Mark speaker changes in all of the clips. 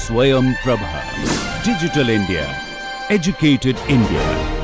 Speaker 1: Swayam Prabha. Digital India. Educated India.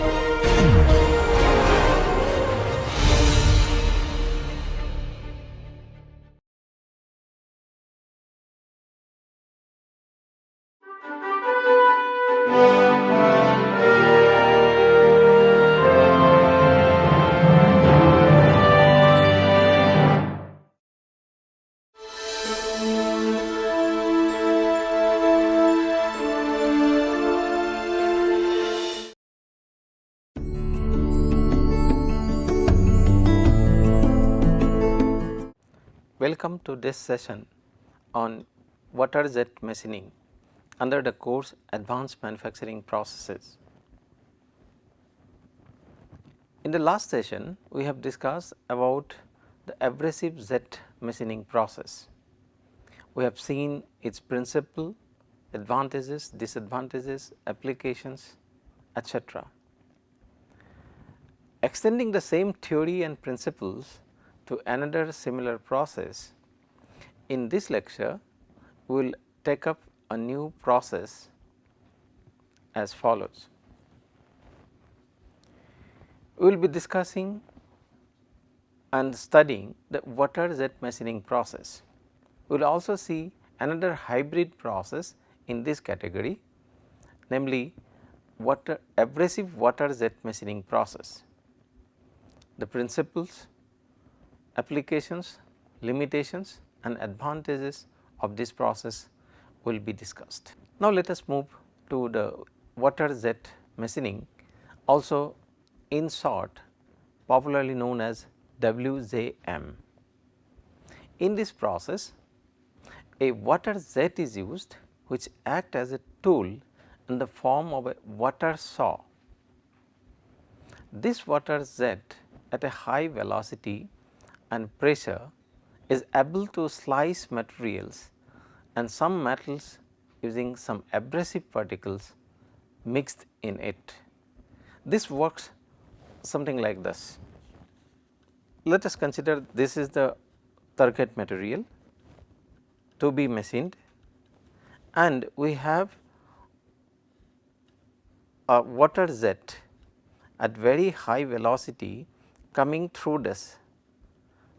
Speaker 2: Welcome to this session on water jet machining under the course Advanced Manufacturing Processes. In the last session, we have discussed about the abrasive jet machining process. We have seen its principle, advantages, disadvantages, applications, etc. Extending the same theory and principles to another similar process, in this lecture we will take up a new process as follows. We will be discussing and studying the water jet machining process. We will also see another hybrid process in this category, namely abrasive water jet machining process. The principles, applications, limitations and advantages of this process will be discussed. Now, let us move to the water jet machining, also in short popularly known as WJM. In this process, a water jet is used which acts as a tool in the form of a water saw. This water jet at a high velocity and pressure is able to slice materials and some metals using some abrasive particles mixed in it. This works something like this. Let us consider this is the target material to be machined, and we have a water jet at very high velocity coming through this.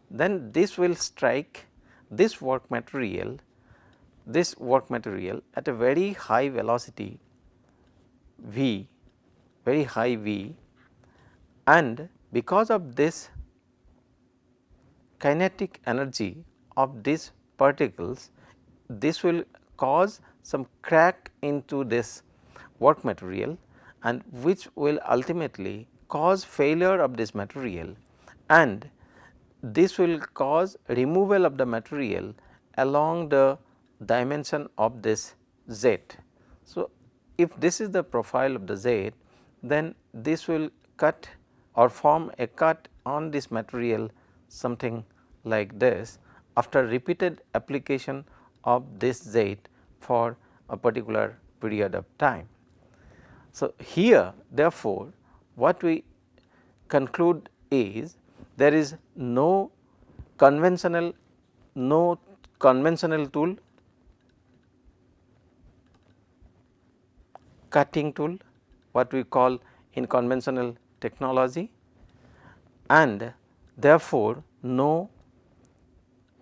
Speaker 2: Then this will strike this work material at a very high velocity V, very high V, and because of this kinetic energy of these particles, this will cause some crack into this work material, and which will ultimately cause failure of this material, and this will cause removal of the material along the dimension of this jet. So, if this is the profile of the jet, then this will cut or form a cut on this material something like this after repeated application of this jet for a particular period of time. So, here therefore, what we conclude is there is no conventional tool, cutting tool, what we call in conventional technology, and therefore, no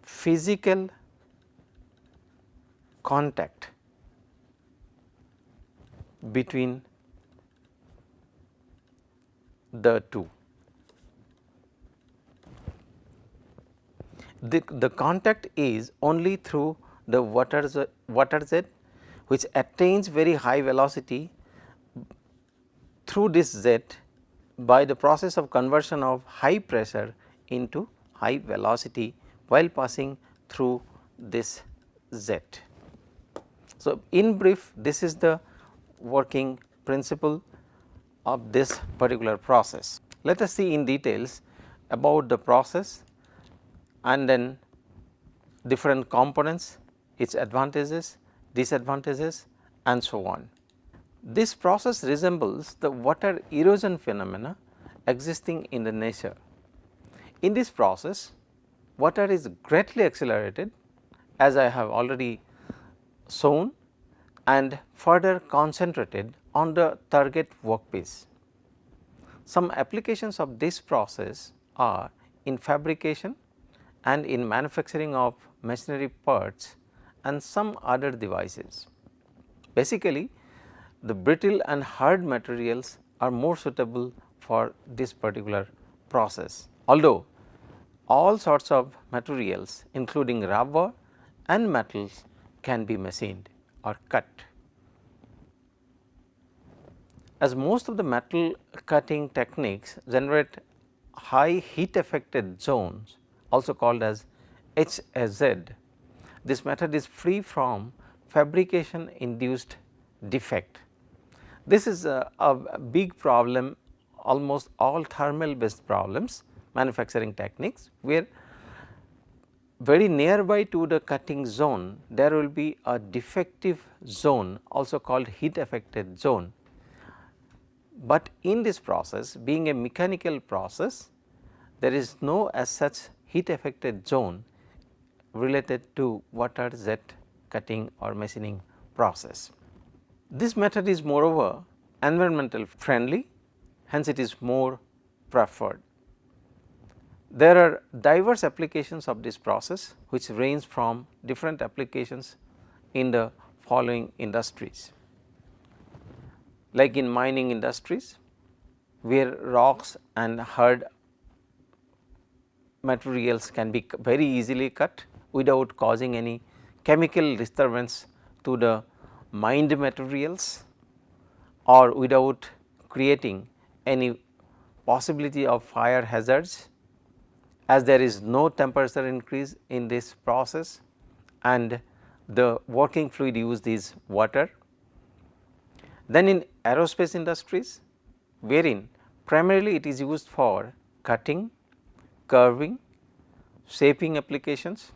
Speaker 2: physical contact between the two. The contact is only through the water jet which attains very high velocity through this jet by the process of conversion of high pressure into high velocity while passing through this jet. So, in brief, this is the working principle of this particular process. Let us see in details about the process and then different components, its advantages, disadvantages and so on. This process resembles the water erosion phenomena existing in the nature. In this process, water is greatly accelerated, as I have already shown, and further concentrated on the target workpiece. Some applications of this process are in fabrication and in manufacturing of machinery parts and some other devices. Basically, the brittle and hard materials are more suitable for this particular process, although all sorts of materials including rubber and metals can be machined or cut. As most of the metal cutting techniques generate high heat affected zones, also called as HAZ, this method is free from fabrication induced defect. This is a big problem, almost all thermal based problems, manufacturing techniques, where very nearby to the cutting zone there will be a defective zone, also called heat affected zone. But in this process, being a mechanical process, there is no as such heat affected zone related to water jet cutting or machining process. This method is moreover environmental friendly, hence it is more preferred. There are diverse applications of this process which range from different applications in the following industries. Like in mining industries, where rocks and hard materials can be very easily cut without causing any chemical disturbance to the mined materials or without creating any possibility of fire hazards, as there is no temperature increase in this process and the working fluid used is water. Then in aerospace industries, wherein primarily it is used for cutting, curving, shaping applications.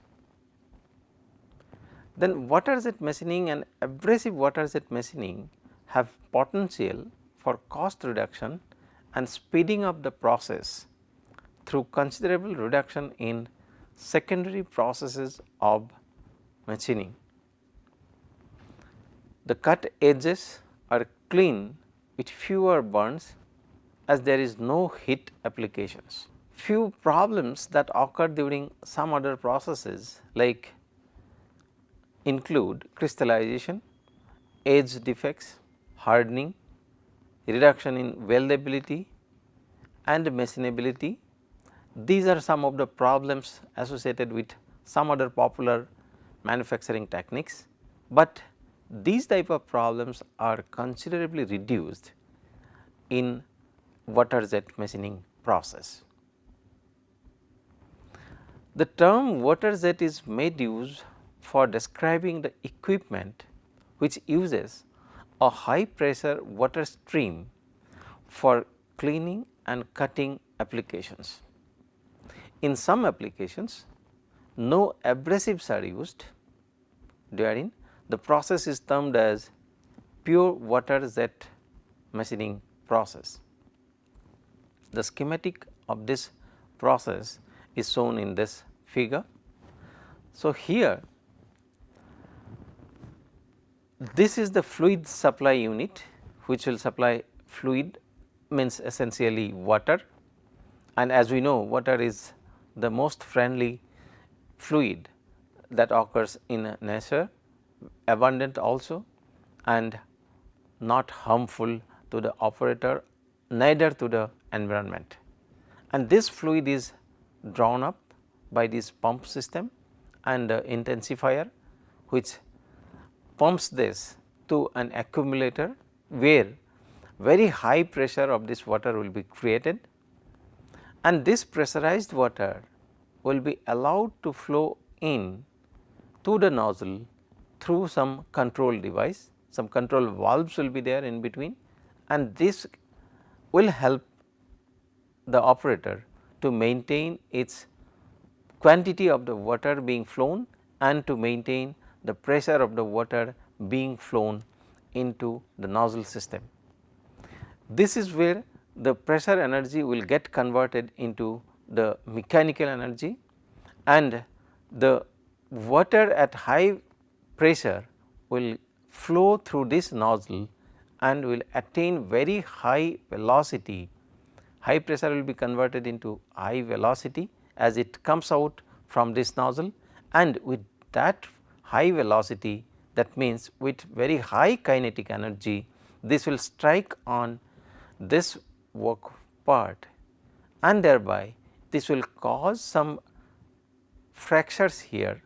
Speaker 2: Then water jet machining and abrasive water jet machining have potential for cost reduction and speeding up the process through considerable reduction in secondary processes of machining. The cut edges are clean with fewer burns, as there is no heat applications. Few problems that occur during some other processes like include crystallization, edge defects, hardening, reduction in weldability and machinability. These are some of the problems associated with some other popular manufacturing techniques, but these type of problems are considerably reduced in water jet machining process. The term water jet is made use for describing the equipment which uses a high pressure water stream for cleaning and cutting applications. In some applications, no abrasives are used, wherein the process is termed as pure water jet machining process. The schematic of this process is shown in this figure. So, here this is the fluid supply unit which will supply fluid, means essentially water, and as we know water is the most friendly fluid that occurs in nature, abundant also and not harmful to the operator, neither to the environment. And this fluid is drawn up by this pump system and intensifier, which pumps this to an accumulator where very high pressure of this water will be created, and this pressurized water will be allowed to flow in to the nozzle through some control device. Some control valves will be there in between, and this will help the operator to maintain its quantity of the water being flown and to maintain the pressure of the water being flown into the nozzle system. This is where the pressure energy will get converted into the mechanical energy, and the water at high pressure will flow through this nozzle and will attain very high velocity. High pressure will be converted into high velocity as it comes out from this nozzle, and with that high velocity, that means with very high kinetic energy, this will strike on this work part, and thereby this will cause some fractures here,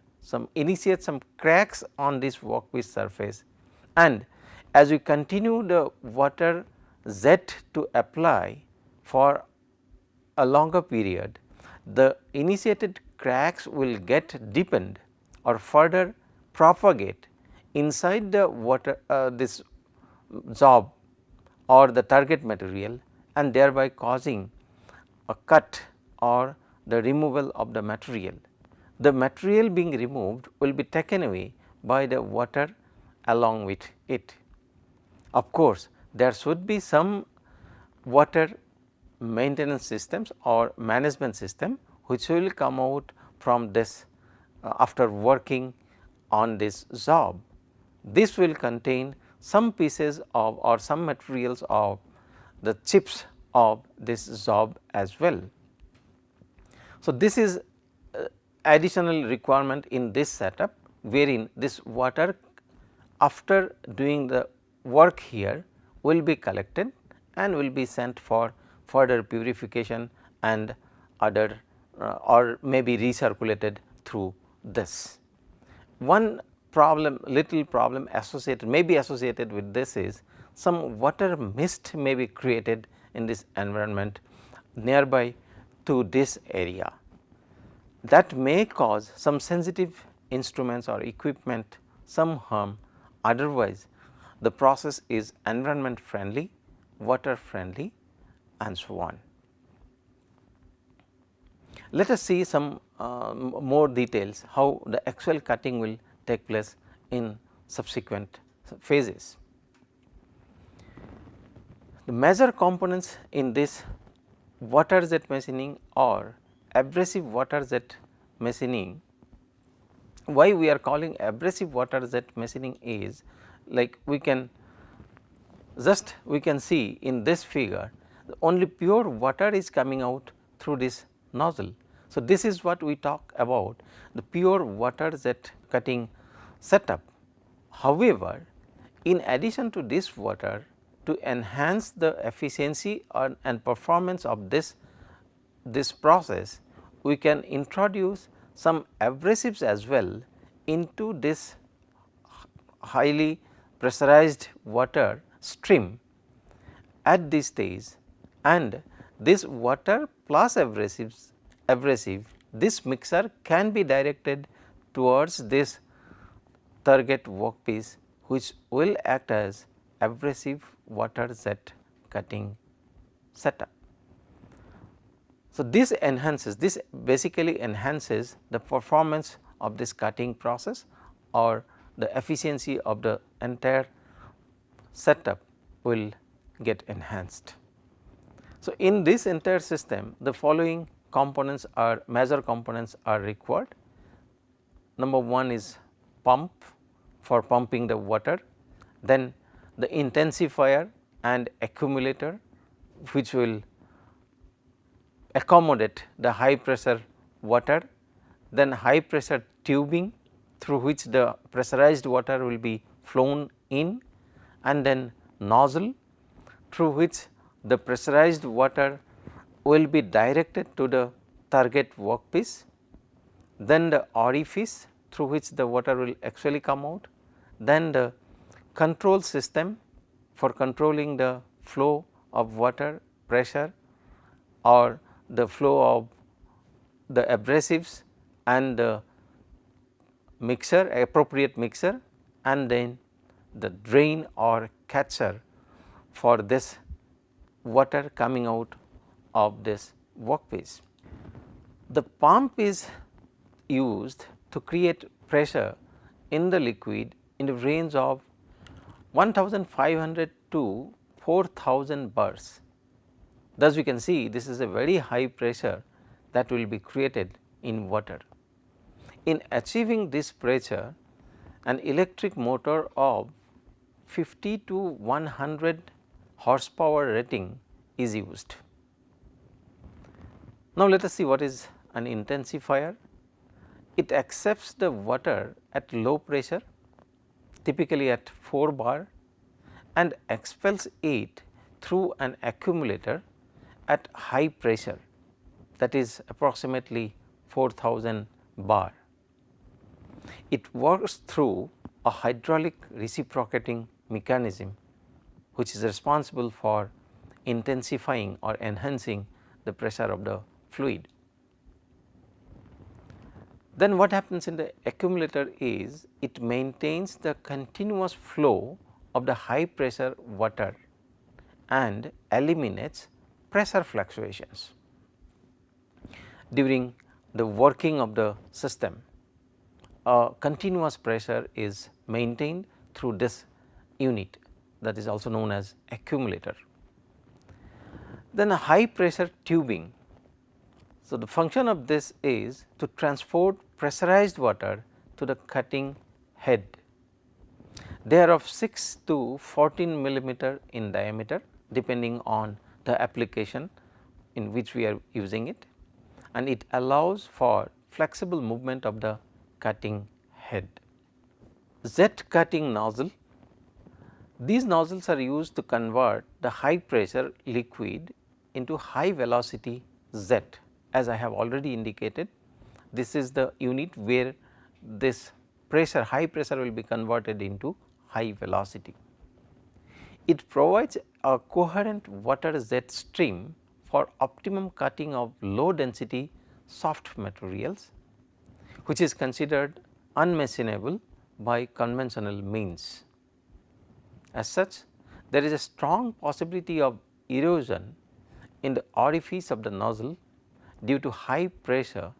Speaker 2: initiate some cracks on this workpiece surface, and as we continue the water jet to apply for a longer period, the initiated cracks will get deepened or further propagate inside the water this job or the target material, and thereby causing a cut or the removal of the material. The material being removed will be taken away by the water along with it. Of course, there should be some water maintenance systems or management system which will come out from this after working on this job. This will contain some pieces of or some materials of the chips of this job as well. So, this is additional requirement in this setup, wherein this water after doing the work here will be collected and will be sent for further purification and other or may be recirculated through this. One problem, little problem associated may be associated with this is some water mist may be created in this environment nearby to this area. That may cause some sensitive instruments or equipment some harm, otherwise the process is environment friendly, water friendly, and so on. Let us see some more details how the actual cutting will take place in subsequent phases. The major components in this water jet machining or abrasive water jet machining, why we are calling abrasive water jet machining is like we can see in this figure only pure water is coming out through this nozzle. So, this is what we talk about the pure water jet cutting setup. However, in addition to this water, to enhance the efficiency and performance of this process, we can introduce some abrasives as well into this highly pressurized water stream at this stage, and this water plus abrasive, this mixer can be directed towards this target workpiece, which will act as abrasive water jet cutting setup. So, this basically enhances the performance of this cutting process or the efficiency of the entire setup will get enhanced. So, in this entire system the following components are major components are required. Number 1 is pump for pumping the water, then the intensifier and accumulator which will accommodate the high pressure water, then high pressure tubing through which the pressurized water will be flown in, and then nozzle through which the pressurized water will be directed to the target workpiece, then the orifice through which the water will actually come out, then the control system for controlling the flow of water pressure or the flow of the abrasives and the mixer, appropriate mixer, and then the drain or catcher for this water coming out of this workpiece. The pump is used to create pressure in the liquid in the range of 1500 to 4000 bars. Thus, we can see this is a very high pressure that will be created in water. In achieving this pressure, an electric motor of 50 to 100 horsepower rating is used. Now, let us see what is an intensifier. It accepts the water at low pressure, typically at 4 bar, and expels it through an accumulator at high pressure, that is approximately 4000 bar. It works through a hydraulic reciprocating mechanism which is responsible for intensifying or enhancing the pressure of the fluid. Then what happens in the accumulator is it maintains the continuous flow of the high pressure water and eliminates pressure fluctuations. During the working of the system, a continuous pressure is maintained through this unit, that is also known as accumulator. Then a high pressure tubing. So, the function of this is to transport pressurized water to the cutting head. They are of 6 to 14 millimeter in diameter, depending on the application in which we are using it, and it allows for flexible movement of the cutting head. Jet cutting nozzle. These nozzles are used to convert the high pressure liquid into high velocity jet. As I have already indicated, this is the unit where this pressure, high pressure will be converted into high velocity. It provides a coherent water jet stream for optimum cutting of low density soft materials, which is considered unmachinable by conventional means. As such, there is a strong possibility of erosion in the orifice of the nozzle due to high pressure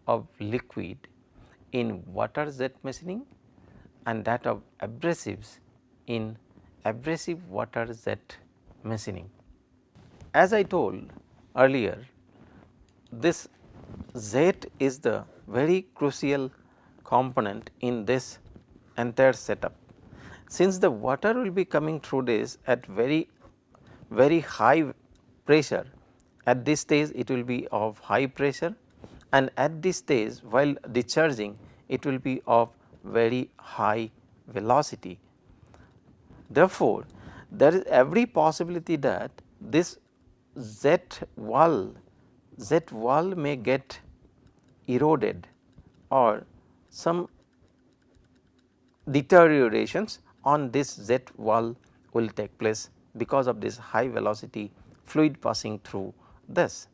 Speaker 2: of liquid in water jet machining and that of abrasives in abrasive water jet machining. As I told earlier, this jet is the very crucial component in this entire setup. Since the water will be coming through this at very high pressure, at this stage it will be of high pressure, and at this stage while discharging it will be of very high velocity. Therefore, there is every possibility that this jet wall may get eroded or some deteriorations on this jet wall will take place because of this high velocity fluid passing through this.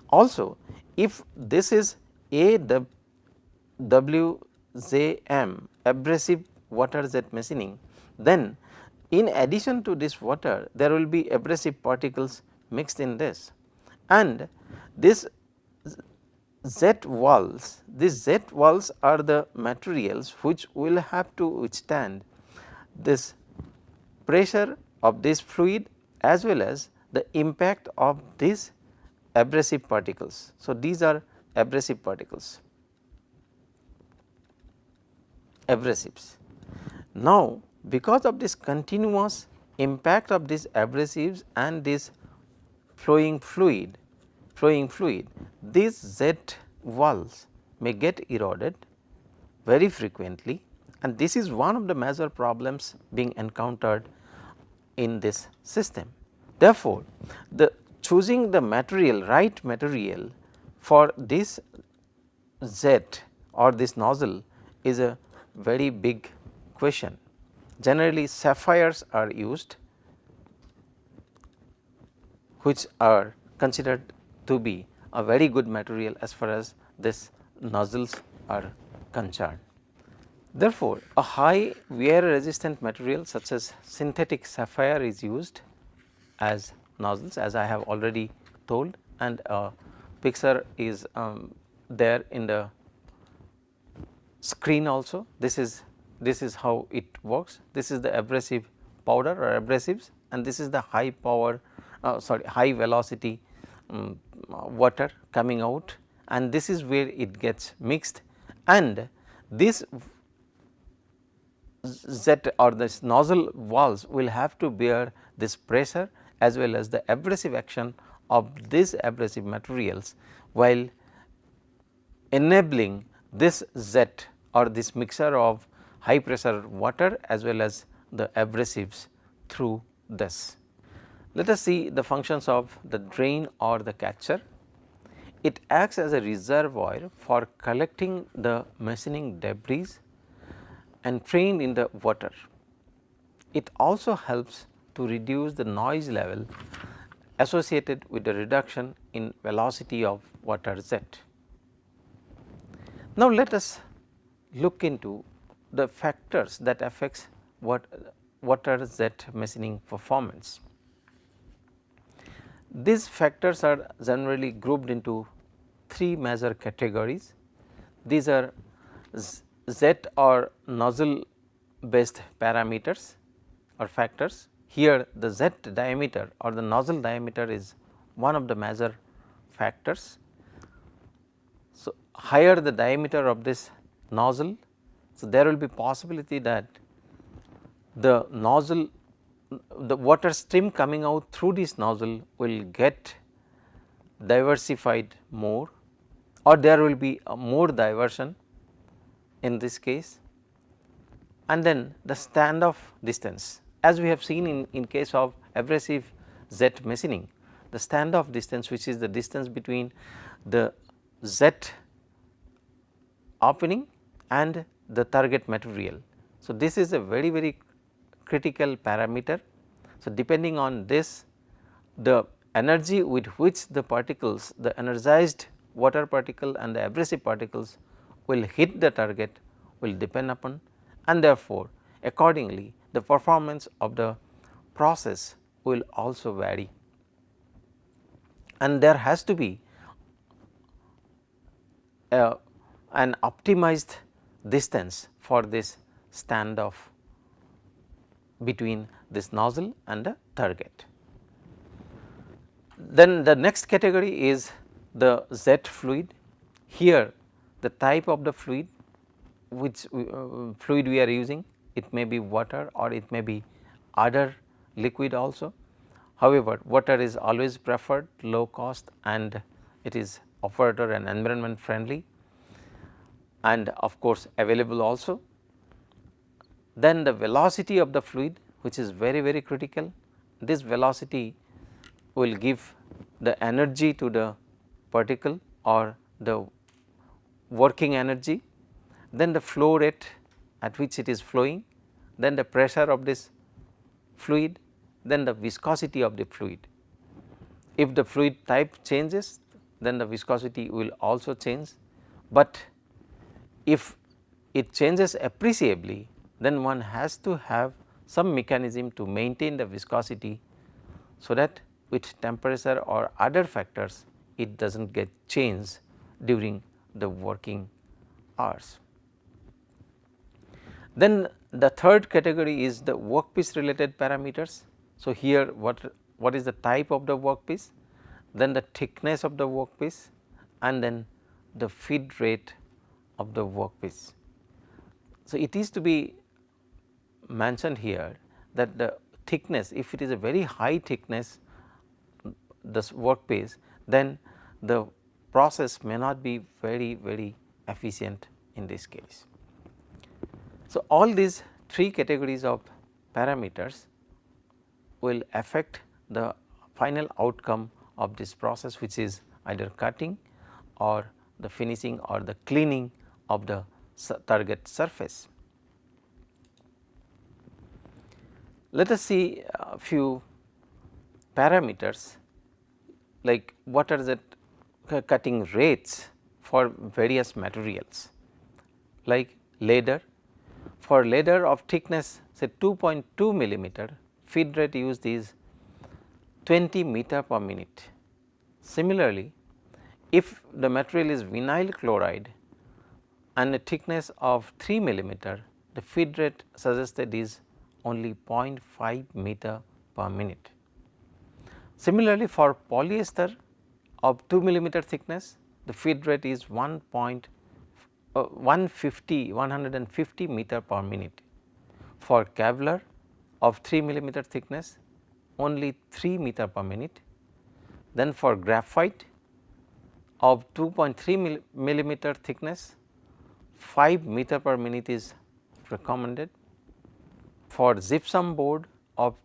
Speaker 2: Also, if this is AWJM, abrasive water jet machining, then in addition to this water there will be abrasive particles mixed in this, and this jet walls, these jet walls are the materials which will have to withstand this pressure of this fluid as well as the impact of these abrasive particles. So, these are abrasive particles, abrasives. Now, because of this continuous impact of these abrasives and this flowing fluid, these jet walls may get eroded very frequently, and this is one of the major problems being encountered in this system. Therefore, the choosing the material, right material for this jet or this nozzle is a very big question. Generally, sapphires are used, which are considered to be a very good material as far as this nozzles are concerned. Therefore, a high wear resistant material such as synthetic sapphire is used as nozzles, as I have already told, and a picture is there in the screen also. This is how it works. This is the abrasive powder or abrasives, and this is the high power high velocity water coming out, and this is where it gets mixed, and this Z or this nozzle walls will have to bear this pressure as well as the abrasive action of these abrasive materials, while enabling this Z or this mixture of high pressure water as well as the abrasives through this. Let us see the functions of the drain or the catcher. It acts as a reservoir for collecting the machining debris and trained in the water. It also helps to reduce the noise level associated with the reduction in velocity of water jet. Now, let us look into the factors that affects water jet machining performance. These factors are generally grouped into three major categories. These are jet or nozzle based parameters or factors. Here the jet diameter or the nozzle diameter is one of the major factors. So, higher the diameter of this nozzle, so there will be possibility that the nozzle, the water stream coming out through this nozzle will get diversified more, or there will be more diversion in this case. And then the standoff distance, as we have seen in case of abrasive jet machining, the standoff distance, which is the distance between the jet opening and the target material. So, this is a very critical parameter. So, depending on this, the energy with which the particles, the energized water particle and the abrasive particles will hit the target will depend upon, and therefore, accordingly the performance of the process will also vary, and there has to be an optimized distance for this standoff between this nozzle and the target. Then the next category is the jet fluid. Here the type of the fluid, which fluid we are using, it may be water or it may be other liquid also. However, water is always preferred, low cost, and it is operator and environment friendly, and of course available also. Then the velocity of the fluid, which is very critical. This velocity will give the energy to the particle or the working energy, then the flow rate at which it is flowing, then the pressure of this fluid, then the viscosity of the fluid. If the fluid type changes, then the viscosity will also change, but if it changes appreciably, then one has to have some mechanism to maintain the viscosity, so that with temperature or other factors it does not get changed during the working hours. Then the third category is the workpiece related parameters. So, here what is the type of the workpiece, then the thickness of the workpiece, and then the feed rate of the workpiece. So, it is to be mentioned here that the thickness, if it is a very high thickness this workpiece, then the process may not be very efficient in this case. So, all these three categories of parameters will affect the final outcome of this process, which is either cutting or the finishing or the cleaning of the target surface. Let us see a few parameters, like what are the cutting rates for various materials, like leather. For leather of thickness say 2.2 millimeter, feed rate used is 20 meter per minute. Similarly, if the material is vinyl chloride and a thickness of 3 millimeter, the feed rate suggested is only 0.5 meter per minute. Similarly, for polyester of 2 millimeter thickness, the feed rate is 150 meter per minute. For Kevlar of 3 millimeter thickness, only 3 meter per minute. Then for graphite of 2.3 millimeter thickness, 5 meter per minute is recommended. For gypsum board of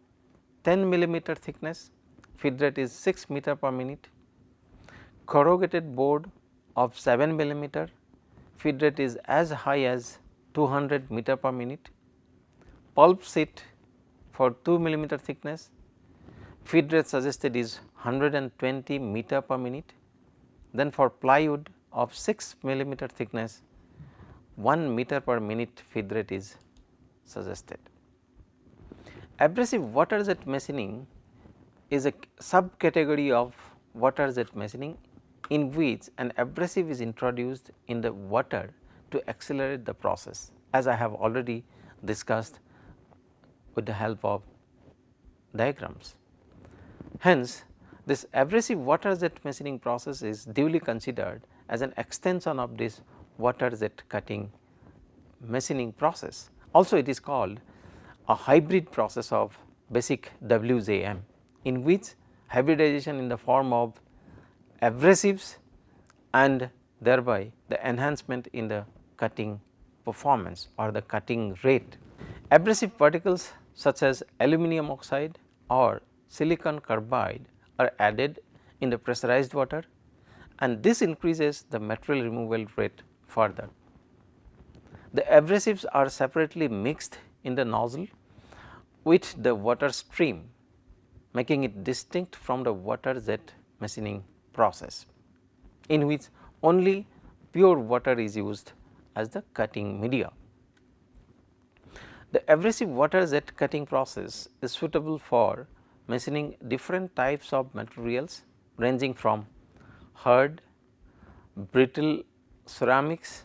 Speaker 2: 10 millimeter thickness, feed rate is 6 meter per minute. Corrugated board of 7 millimeter, feed rate is as high as 200 meter per minute. Pulp sheet for 2 millimeter thickness, feed rate suggested is 120 meter per minute. Then for plywood of 6 millimeter thickness, 1 meter per minute feed rate is suggested. Abrasive water jet machining is a subcategory of water jet machining in which an abrasive is introduced in the water to accelerate the process, as I have already discussed with the help of diagrams. Hence, this abrasive water jet machining process is duly considered as an extension of this water jet cutting machining process. Also, it is called a hybrid process of basic WJM, in which hybridization in the form of abrasives and thereby the enhancement in the cutting performance or the cutting rate. Abrasive particles such as aluminum oxide or silicon carbide are added in the pressurized water, and this increases the material removal rate further. The abrasives are separately mixed in the nozzle with the water stream, making it distinct from the water jet machining process, in which only pure water is used as the cutting media. The abrasive water jet cutting process is suitable for machining different types of materials ranging from hard, brittle ceramics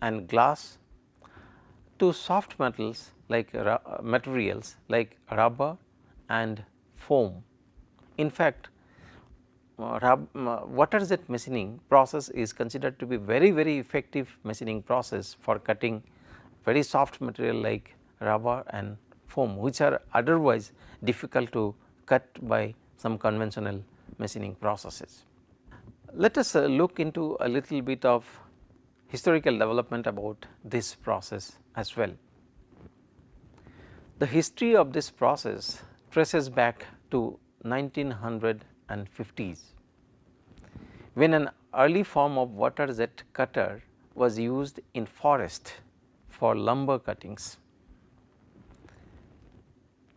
Speaker 2: and glass to soft metals like materials like rubber and foam. In fact, water jet machining process is considered to be very effective machining process for cutting very soft material like rubber and foam, which are otherwise difficult to cut by some conventional machining processes. Let us look into a little bit of historical development about this process as well. The history of this process traces back to 1950s, when an early form of water jet cutter was used in forest for lumber cuttings.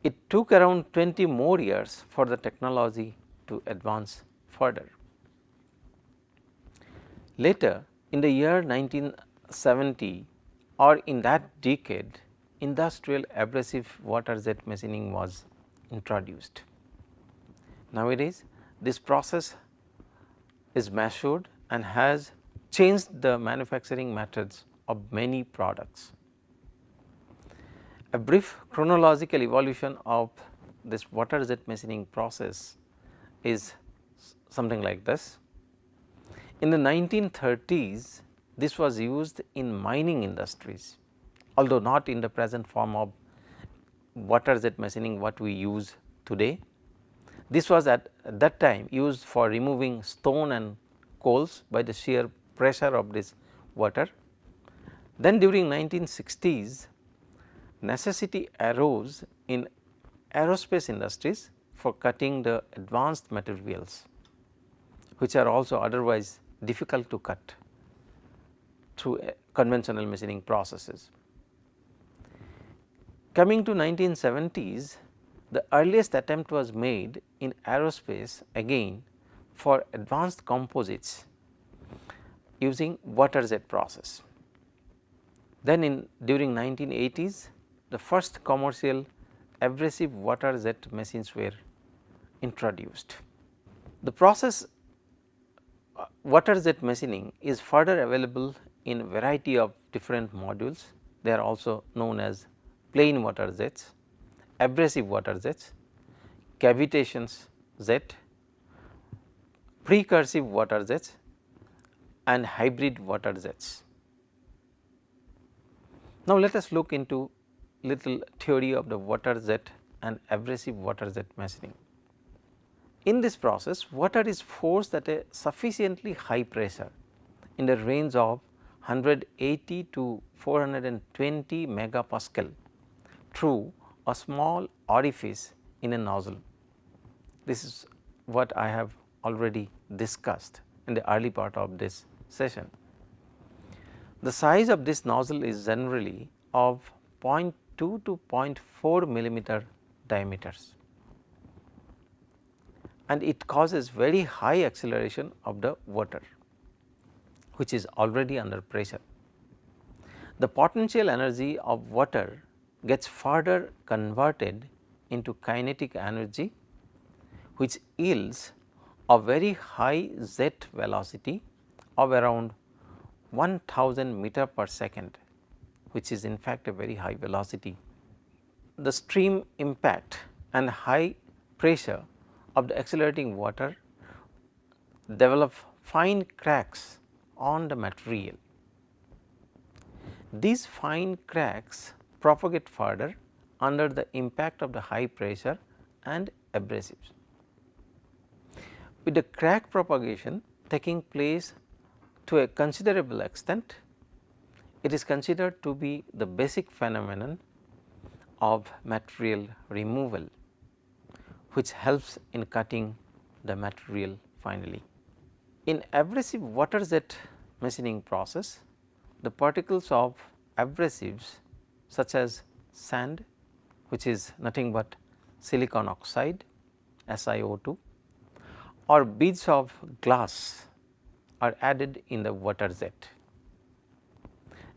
Speaker 2: It took around 20 more years for the technology to advance further. Later in the year 1970 or in that decade, industrial abrasive water jet machining was introduced. Nowadays, this process is matured and has changed the manufacturing methods of many products. A brief chronological evolution of this water jet machining process is something like this. In the 1930s, this was used in mining industries, although not in the present form of water jet machining what we use today. This was at that time used for removing stone and coals by the sheer pressure of this water. Then during 1960s, necessity arose in aerospace industries for cutting the advanced materials, which are also otherwise difficult to cut through conventional machining processes. Coming to 1970s, the earliest attempt was made in aerospace again for advanced composites using water jet process. Then during 1980s, the first commercial abrasive water jet machines were introduced. The process water jet machining is further available in variety of different modules. They are also known as plain water jets, abrasive water jets, cavitations jet, precursive water jets and hybrid water jets. Now, let us look into little theory of the water jet and abrasive water jet machining. In this process, water is forced at a sufficiently high pressure in the range of 180 to 420 megapascal through a small orifice in a nozzle. This is what I have already discussed in the early part of this session. The size of this nozzle is generally of 0.2 to 0.4 millimeter diameters, and it causes very high acceleration of the water, which is already under pressure. The potential energy of water gets further converted into kinetic energy, which yields a very high jet velocity of around 1000 meter per second, which is in fact a very high velocity. The stream impact and high pressure of the accelerating water develop fine cracks on the material. These fine cracks propagate further under the impact of the high pressure and abrasives. With the crack propagation taking place to a considerable extent, it is considered to be the basic phenomenon of material removal, which helps in cutting the material finally. In abrasive water jet machining process, the particles of abrasives such as sand, which is nothing but silicon oxide SiO2, or beads of glass are added in the water jet.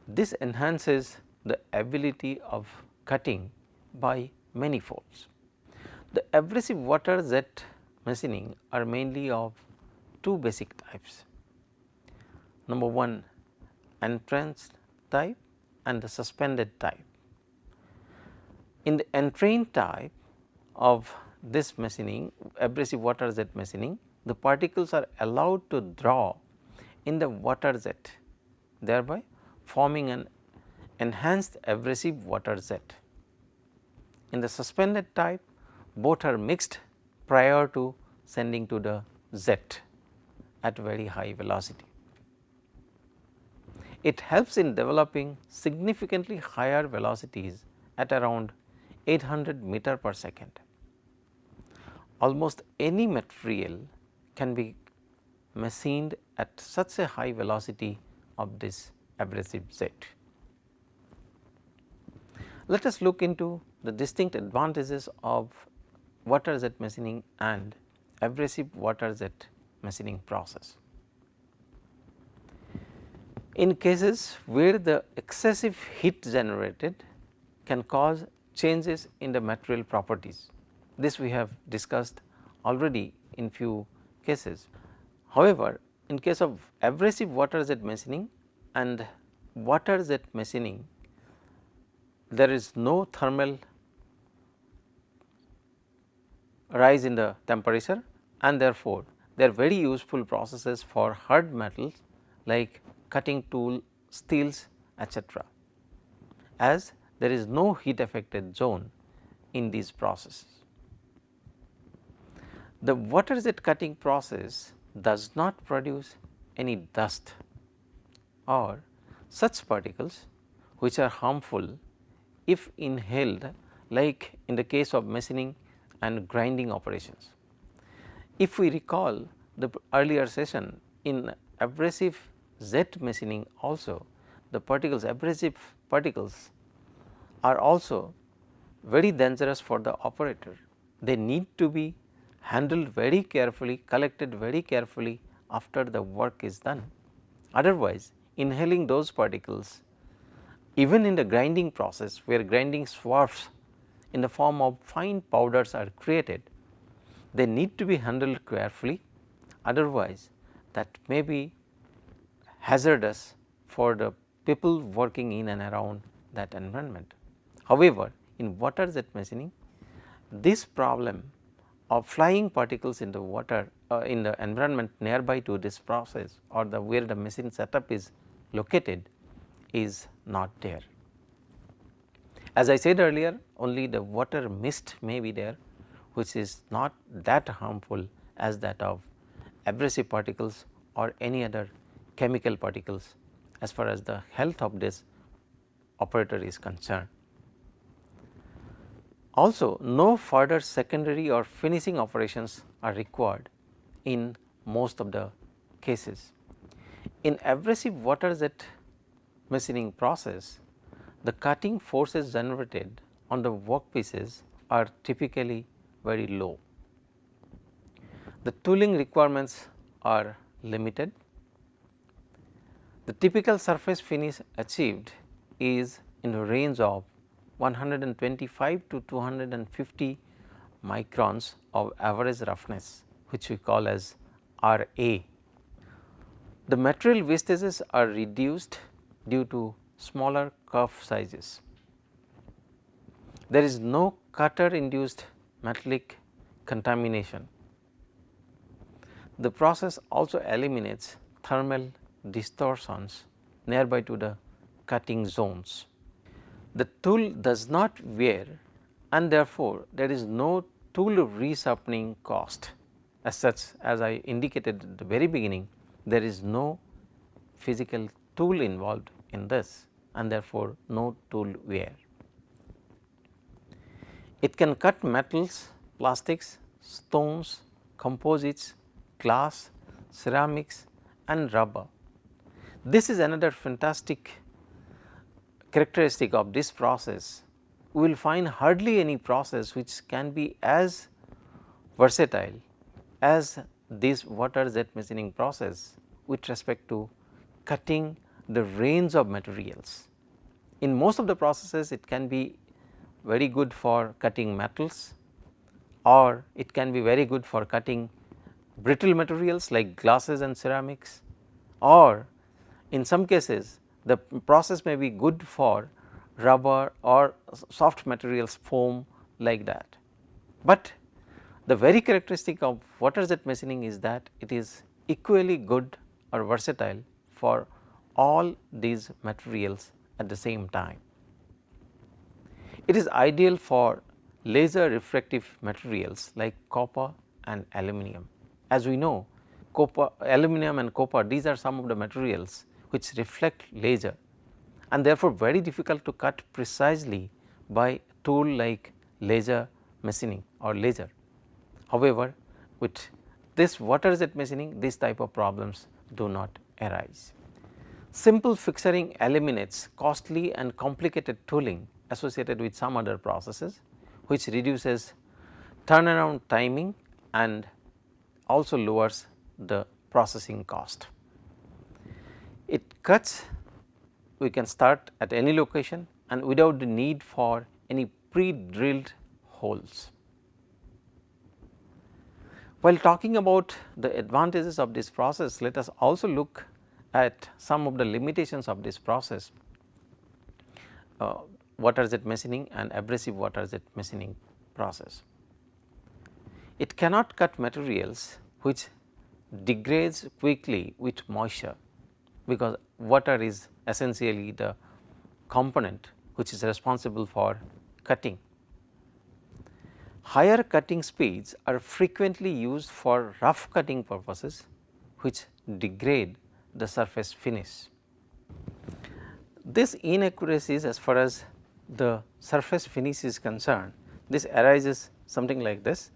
Speaker 2: This enhances the ability of cutting by many folds. The abrasive water jet machining are mainly of two basic types. Number 1, entranced type and the suspended type. In the entrained type of this machining, abrasive water jet machining, the particles are allowed to draw in the water jet, thereby forming an enhanced abrasive water jet. In the suspended type, both are mixed prior to sending to the jet at very high velocity. It helps in developing significantly higher velocities at around 800 meter per second. Almost any material can be machined at such a high velocity of this abrasive jet. Let us look into the distinct advantages of water jet machining and abrasive water jet machining process. In cases where the excessive heat generated can cause changes in the material properties, this we have discussed already in few cases. However, in case of abrasive water jet machining and water jet machining, there is no thermal rise in the temperature, and therefore, they are very useful processes for hard metals like cutting tool, steels, etc., as there is no heat affected zone in these processes. The water jet cutting process does not produce any dust or such particles which are harmful if inhaled, like in the case of machining and grinding operations. If we recall the earlier session, in abrasive jet machining also, the particles, abrasive particles are also very dangerous for the operator. They need to be handled very carefully, collected very carefully after the work is done. Otherwise, inhaling those particles, even in the grinding process where grinding swarfs in the form of fine powders are created, they need to be handled carefully, otherwise that may be hazardous for the people working in and around that environment. However, in water jet machining, this problem of flying particles in the water in the environment nearby to this process or the where the machine setup is located is not there. As I said earlier, only the water mist may be there, which is not that harmful as that of abrasive particles or any other chemical particles as far as the health of this operator is concerned. Also, no further secondary or finishing operations are required in most of the cases. In abrasive water jet machining process, the cutting forces generated on the workpieces are typically very low. The tooling requirements are limited. The typical surface finish achieved is in the range of 125 to 250 microns of average roughness, which we call as RA. The material wastages are reduced due to smaller curve sizes. There is no cutter induced metallic contamination. The process also eliminates thermal distortions nearby to the cutting zones. The tool does not wear and therefore, there is no tool resharpening cost. As such, as I indicated at the very beginning, there is no physical tool involved in this and therefore, no tool wear. It can cut metals, plastics, stones, composites, glass, ceramics and rubber. This is another fantastic characteristic of this process. We will find hardly any process which can be as versatile as this water jet machining process with respect to cutting the range of materials. In most of the processes, it can be very good for cutting metals or it can be very good for cutting brittle materials like glasses and ceramics, or in some cases the process may be good for rubber or soft materials, foam like that. But the very characteristic of water jet machining is that it is equally good or versatile for all these materials at the same time. It is ideal for laser refractive materials like copper and aluminum. As we know, copper, aluminum and copper, these are some of the materials which reflect laser and therefore, very difficult to cut precisely by tool like laser machining or laser. However, with this water jet machining, these type of problems do not arise. Simple fixturing eliminates costly and complicated tooling associated with some other processes, which reduces turnaround timing and also lowers the processing cost. It cuts, we can start at any location and without the need for any pre-drilled holes. While talking about the advantages of this process, let us also look at some of the limitations of this process, water jet machining and abrasive water jet machining process. It cannot cut materials which degrades quickly with moisture, because water is essentially the component which is responsible for cutting. Higher cutting speeds are frequently used for rough cutting purposes, which degrade the surface finish. This inaccuracies as far as the surface finish is concerned, this arises something like this.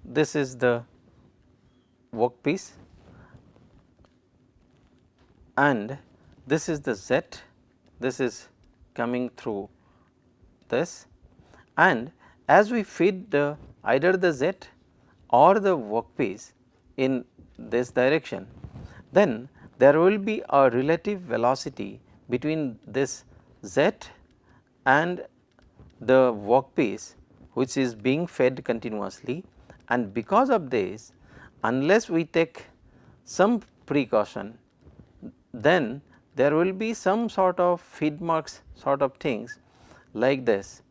Speaker 2: This is the workpiece and this is the jet, this is coming through this, and as we feed the either the jet or the workpiece in this direction, then there will be a relative velocity between this jet and the workpiece which is being fed continuously, and because of this, unless we take some precaution, then there will be some sort of feed marks sort of things like this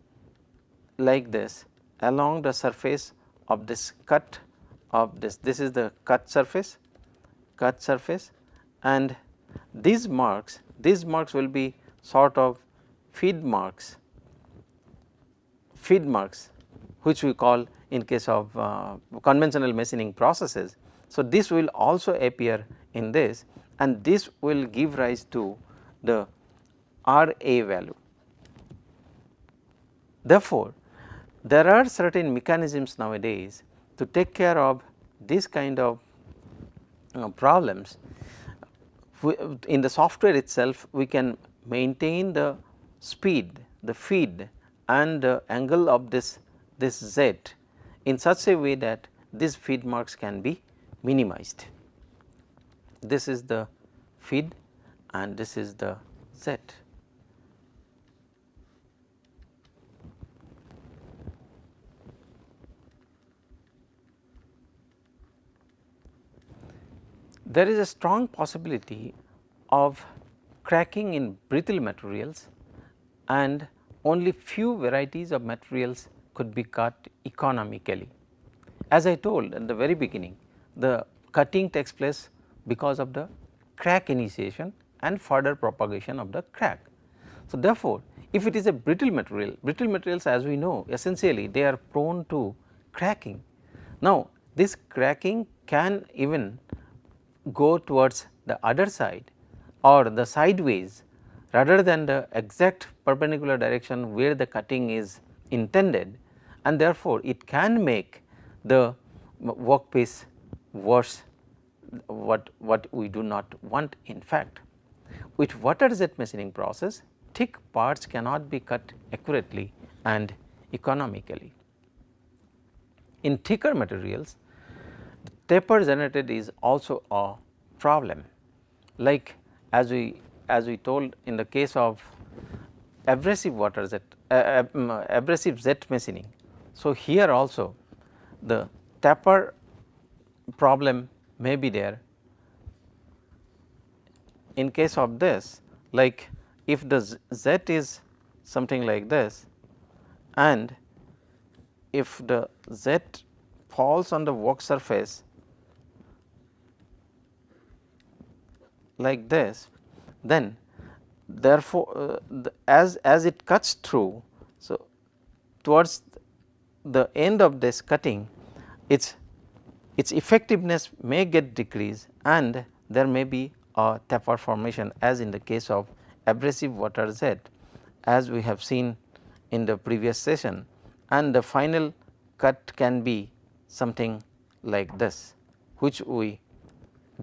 Speaker 2: along the surface of this cut of this. This is the cut surface and these marks will be sort of feed marks feed marks which we call in case of conventional machining processes. So, this will also appear in this, and this will give rise to the RA value. Therefore, there are certain mechanisms nowadays to take care of this kind of problems. In the software itself, we can maintain the speed, the feed and the angle of this Z in such a way that these feed marks can be minimized. This is the feed and this is the Z. There is a strong possibility of cracking in brittle materials, and only few varieties of materials could be cut economically. As I told at the very beginning, the cutting takes place because of the crack initiation and further propagation of the crack. So, therefore, if it is a brittle materials as we know essentially they are prone to cracking. Now, this cracking can even go towards the other side or the sideways rather than the exact perpendicular direction where the cutting is intended, and therefore, it can make the workpiece worse, what we do not want in fact. With water jet machining process, thick parts cannot be cut accurately and economically. In thicker materials, the taper generated is also a problem, like as we told in the case of abrasive water jet abrasive jet machining. So, here also the taper problem may be there. In case of this, like if the jet is something like this and if the jet falls on the work surface like this, then therefore, as it cuts through, so towards the end of this cutting, its effectiveness may get decreased and there may be a taper formation, as in the case of abrasive water jet as we have seen in the previous session, and the final cut can be something like this, which we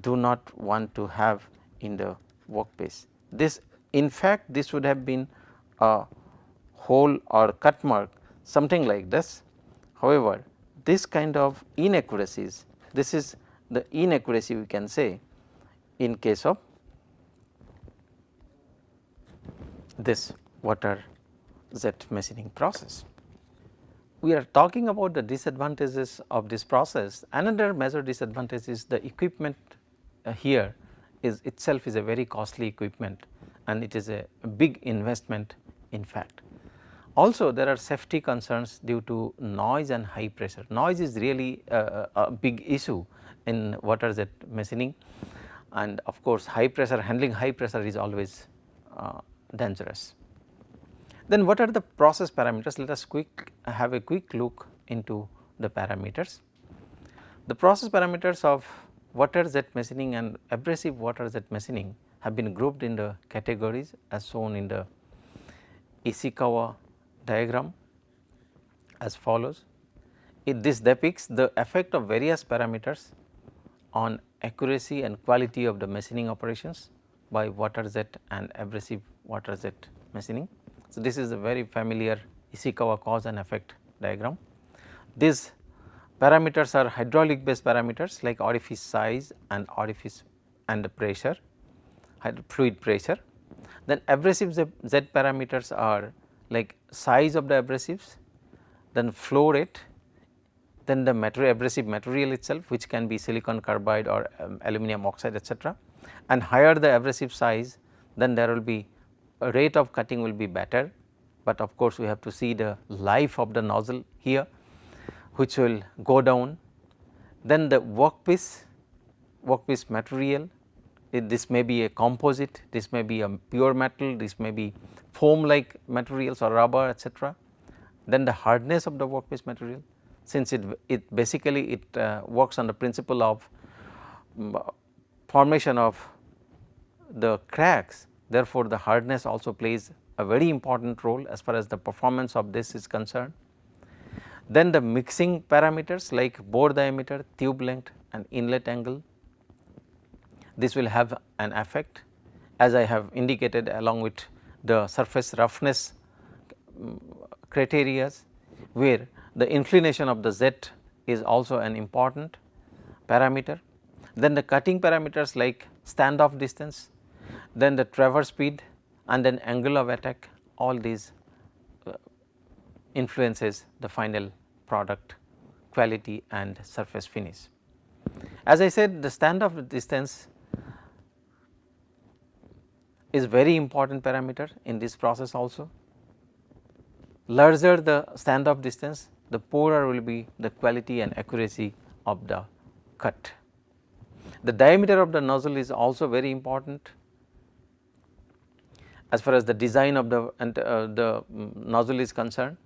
Speaker 2: do not want to have in the workpiece. This in fact, this would have been a hole or cut mark something like this. However, this kind of inaccuracies, this is the inaccuracy we can say in case of this water jet machining process. We are talking about the disadvantages of this process. Another major disadvantage is the equipment here is itself is a very costly equipment, and it is a big investment in fact. Also, there are safety concerns due to noise and high pressure. Noise is really a big issue in water jet machining, and of course, high pressure, handling high pressure is always dangerous. Then what are the process parameters? Let us have a quick look into the parameters. The process parameters of water jet machining and abrasive water jet machining have been grouped in the categories as shown in the Ishikawa diagram as follows. This depicts the effect of various parameters on accuracy and quality of the machining operations by water jet and abrasive water jet machining. So, this is a very familiar Ishikawa cause and effect diagram. These parameters are hydraulic based parameters like orifice size and orifice and the pressure, fluid pressure. Then abrasive jet parameters are like size of the abrasives, then flow rate, then the abrasive material itself, which can be silicon carbide or aluminum oxide etc. And higher the abrasive size, then there will be a rate of cutting will be better, but of course, we have to see the life of the nozzle here, which will go down. Then the workpiece material, this may be a composite, this may be a pure metal, this may be foam like materials or rubber etc. Then the hardness of the workpiece material, since it basically works on the principle of formation of the cracks, therefore, the hardness also plays a very important role as far as the performance of this is concerned. Then the mixing parameters like bore diameter, tube length and inlet angle, this will have an effect, as I have indicated, along with the surface roughness criteria, where the inclination of the Z is also an important parameter. Then the cutting parameters like standoff distance, then the traverse speed and then angle of attack, all these influences the final product quality and surface finish. As I said, the standoff distance is very important parameter in this process also. Larger the standoff distance, the poorer will be the quality and accuracy of the cut. The diameter of the nozzle is also very important as far as the design of the nozzle is concerned.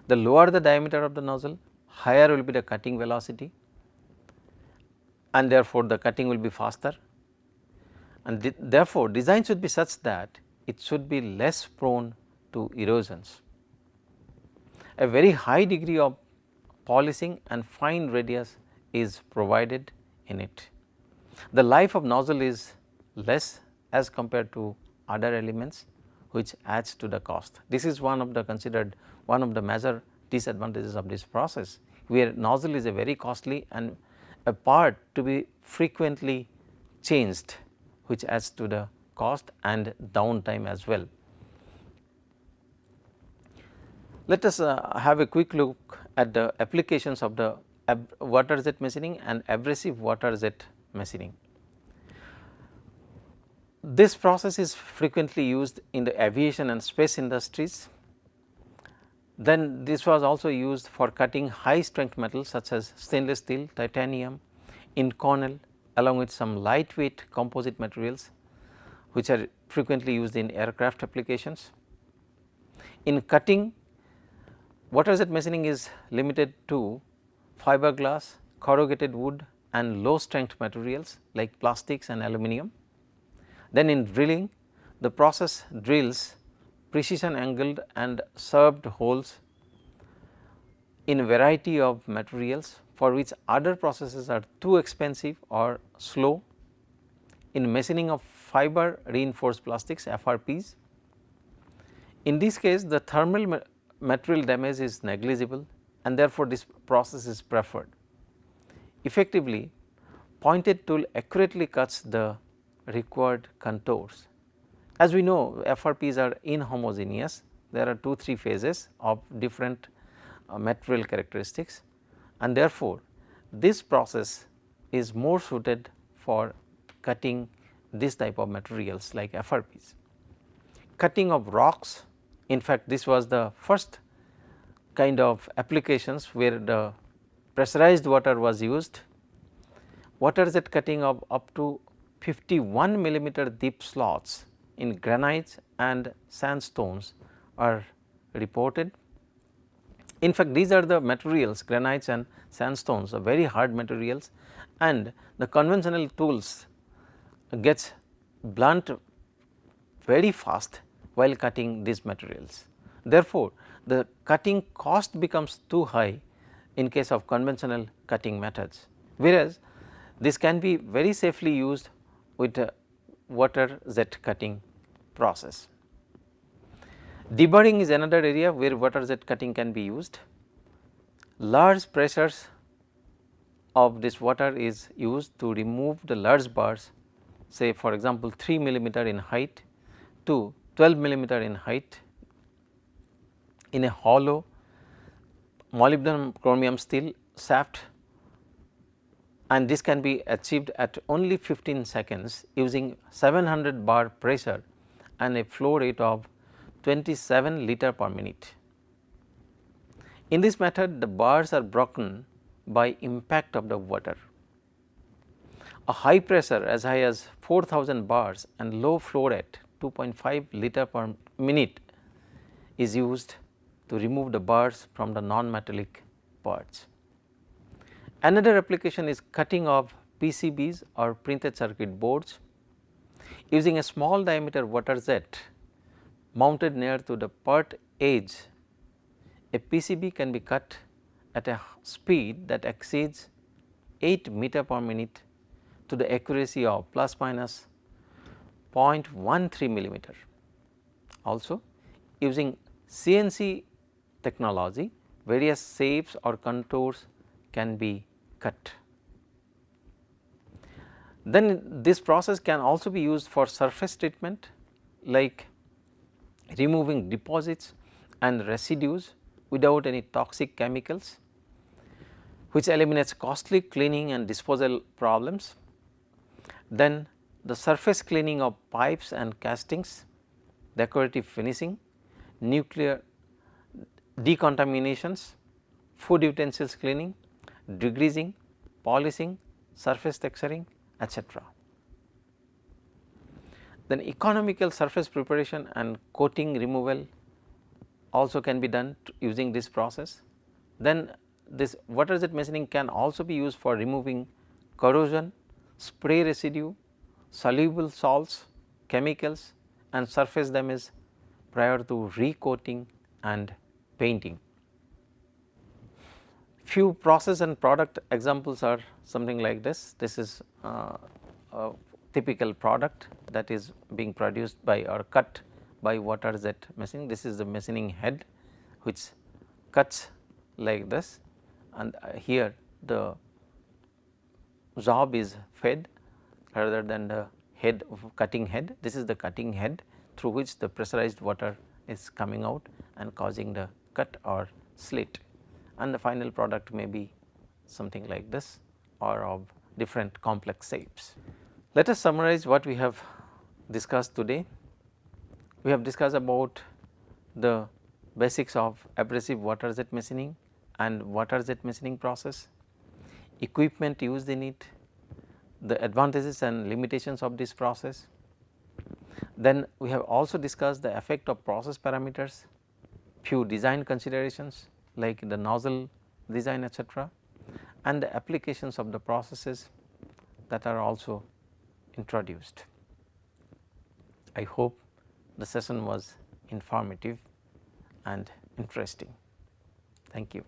Speaker 2: The lower the diameter of the nozzle, higher will be the cutting velocity, and therefore, the cutting will be faster, and therefore, design should be such that it should be less prone to erosions. A very high degree of polishing and fine radius is provided in it. The life of nozzle is less as compared to other elements, which adds to the cost. This is one of the major disadvantages of this process, where nozzle is a very costly and a part to be frequently changed, which adds to the cost and downtime as well. Let us have a quick look at the applications of the water jet machining and abrasive water jet machining. This process is frequently used in the aviation and space industries. Then this was also used for cutting high strength metals such as stainless steel, titanium, Inconel, along with some lightweight composite materials, which are frequently used in aircraft applications. In cutting, water jet machining is limited to fiberglass, corrugated wood and low strength materials like plastics and aluminum. Then in drilling, the process drills precision angled and served holes in a variety of materials for which other processes are too expensive or slow. In machining of fiber reinforced plastics FRPs, in this case the thermal material damage is negligible and therefore, this process is preferred. Effectively, pointed tool accurately cuts the required contours. As we know, FRPs are inhomogeneous, there are 2-3 phases of different material characteristics, and therefore, this process is more suited for cutting this type of materials like FRPs. Cutting of rocks, in fact, this was the first kind of applications where the pressurized water was used. Water jet cutting of up to 51 millimeter deep slots in granites and sandstones are reported. In fact, these are the materials, granites and sandstones are very hard materials, and the conventional tools gets blunt very fast while cutting these materials. Therefore, the cutting cost becomes too high in case of conventional cutting methods, whereas this can be very safely used with a water jet cutting process. Deburring is another area where water jet cutting can be used. Large pressures of this water is used to remove the large bars, say for example 3 millimeter in height to 12 millimeter in height in a hollow molybdenum chromium steel shaft, and this can be achieved at only 15 seconds using 700 bar pressure and a flow rate of 27 liter per minute. In this method, the bars are broken by impact of the water. A high pressure as high as 4000 bars and low flow rate 2.5 liter per minute is used to remove the bars from the non-metallic parts. Another application is cutting of PCBs or printed circuit boards. Using a small diameter water jet mounted near to the part edge, a PCB can be cut at a speed that exceeds 8 meter per minute to the accuracy of plus minus 0.13 millimeter. Also, using CNC technology, various shapes or contours can be cut. Then this process can also be used for surface treatment, like removing deposits and residues without any toxic chemicals, which eliminates costly cleaning and disposal problems. Then the surface cleaning of pipes and castings, decorative finishing, nuclear decontaminations, food utensils cleaning, degreasing, polishing, surface texturing, etc. Then economical surface preparation and coating removal also can be done using this process. Then this water jet machining can also be used for removing corrosion, spray residue, soluble salts, chemicals and surface damage prior to recoating and painting. Few process and product examples are something like this. This is a typical product that is being produced by or cut by water jet machining. This is the machining head which cuts like this, and here the job is fed rather than the head of cutting head. This is the cutting head through which the pressurized water is coming out and causing the cut or slit, and the final product may be something like this or of different complex shapes. Let us summarize what we have discussed today. We have discussed about the basics of abrasive water jet machining and water jet machining process, equipment used in it, the advantages and limitations of this process. Then we have also discussed the effect of process parameters, few design considerations like the nozzle design etc., and the applications of the processes that are also introduced. I hope the session was informative and interesting. Thank you.